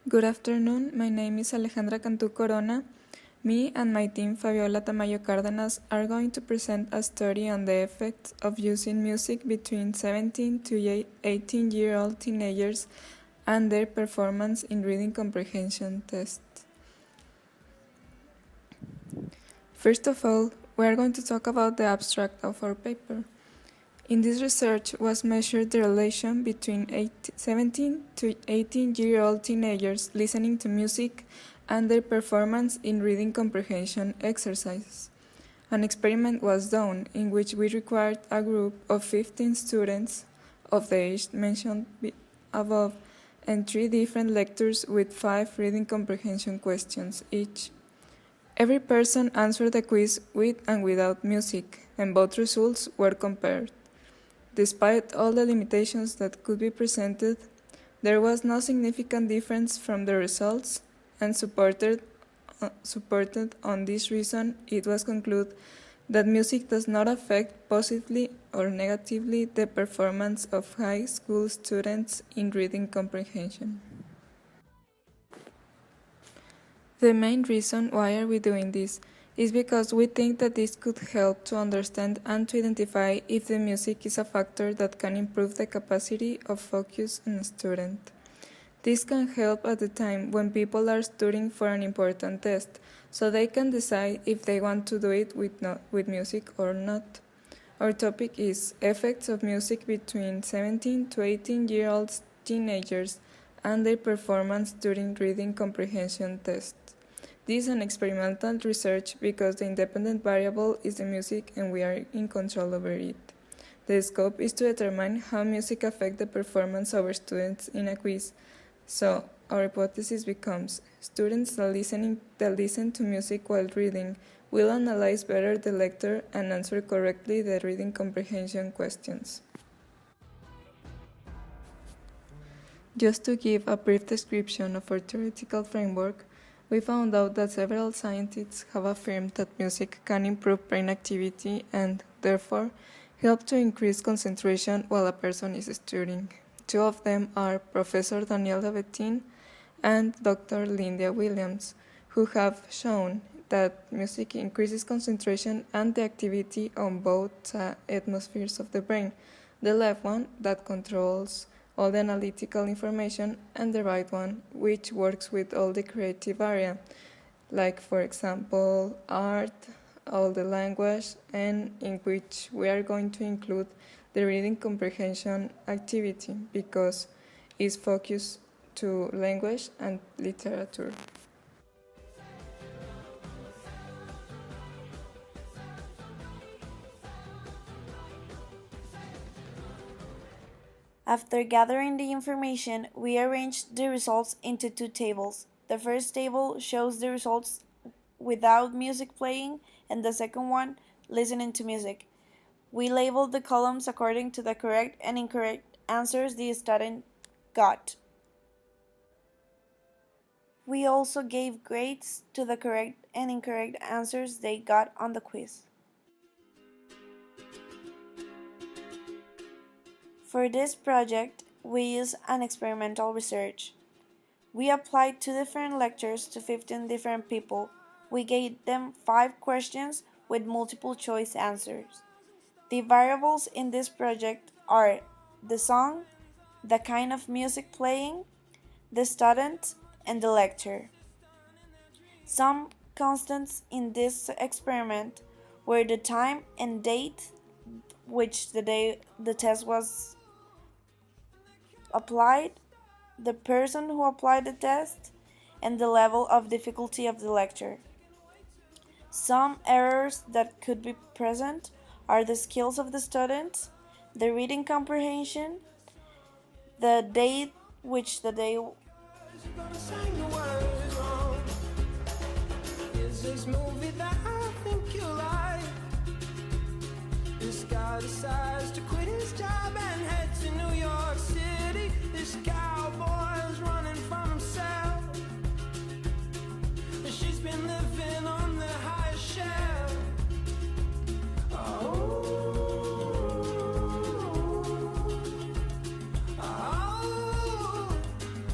Good afternoon, my name is Alejandra Cantú Corona. Me and my team Fabiola Tamayo Cárdenas are going to present a study on the effects of using music between 17 to 18-year-old teenagers and their performance in reading comprehension tests. First of all, we are going to talk about the abstract of our paper. In this research was measured the relation between 17 to 18-year-old teenagers listening to music and their performance in reading comprehension exercises. An experiment was done in which we required a group of 15 students of the age mentioned above and 3 different lectures with 5 reading comprehension questions each. Every person answered the quiz with and without music, and both results were compared. Despite all the limitations that could be presented, there was no significant difference from the results, and supported on this reason, it was concluded that music does not affect positively or negatively the performance of high school students in reading comprehension. The main reason why are we doing this is because we think that this could help to understand and to identify if the music is a factor that can improve the capacity of focus in a student. This can help at the time when people are studying for an important test, so they can decide if they want to do it with music or not. Our topic is effects of music between 17 to 18-year-old teenagers and their performance during reading comprehension tests. This is an experimental research because the independent variable is the music and we are in control over it. The scope is to determine how music affects the performance of our students in a quiz. So, our hypothesis becomes, students that listen to music while reading will analyze better the lecture and answer correctly the reading comprehension questions. Just to give a brief description of our theoretical framework, we found out that several scientists have affirmed that music can improve brain activity and, therefore, help to increase concentration while a person is studying. 2 of them are Professor Daniela Bettin and Dr. Linda Williams, who have shown that music increases concentration and the activity on both hemispheres of the brain, the left one that controls all the analytical information, and the right one, which works with all the creative area, like for example, art, all the language, and in which we are going to include the reading comprehension activity because it's focused to language and literature. After gathering the information, we arranged the results into 2 tables. The first table shows the results without music playing, and the second one, listening to music. We labeled the columns according to the correct and incorrect answers the student got. We also gave grades to the correct and incorrect answers they got on the quiz. For this project, we used an experimental research. We applied 2 different lectures to 15 different people. We gave them 5 questions with multiple choice answers. The variables in this project are the song, the kind of music playing, the student, and the lecture. Some constants in this experiment were the time and date which the test was applied, the person who applied the test, and the level of difficulty of the lecture. Some errors that could be present are the skills of the student, the reading comprehension, the date which the day is this movie that I think you like. This guy decides to quit his job and head to New York City. This cowboy's running from himself. She's been living on the highest shelf.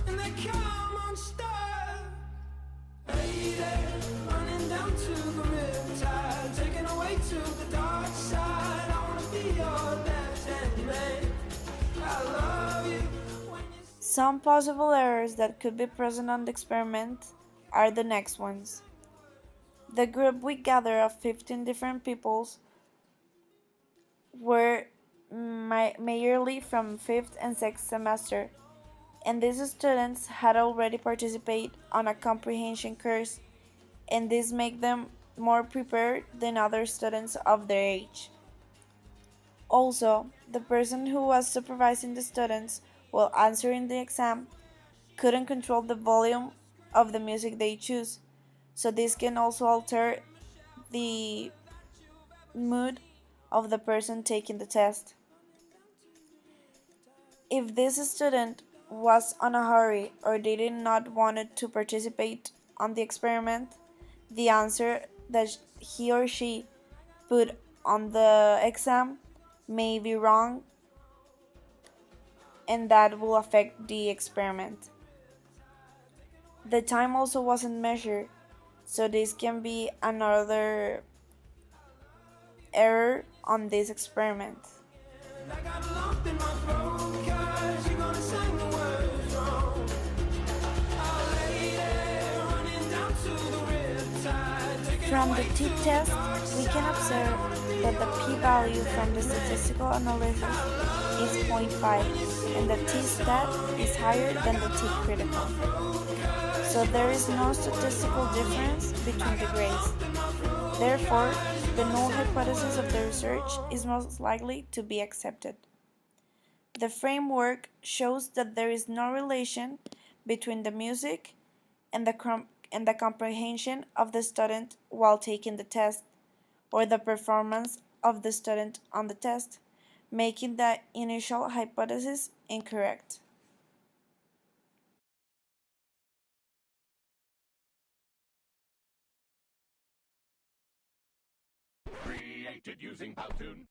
And they come unstuck. Some possible errors that could be present on the experiment are the next ones. The group we gather of 15 different peoples were majorly from 5th and 6th semester, and these students had already participated on a comprehension course, and this make them more prepared than other students of their age. Also, the person who was supervising the students while answering the exam couldn't control the volume of the music they choose, so this can also alter the mood of the person taking the test. If this student was on a hurry or did not wanted to participate on the experiment, the answer that he or she put on the exam may be wrong, and that will affect the experiment. The time also wasn't measured, so this can be another error on this experiment. From the t-test, we can observe that the p-value from the statistical analysis is 0.5 and the t-stat is higher than the t-critical. So there is no statistical difference between the grades. Therefore, the null hypothesis of the research is most likely to be accepted. The framework shows that there is no relation between the music and the comprehension of the student while taking the test, or the performance of the student on the test, making the initial hypothesis incorrect. Created using Powtoon.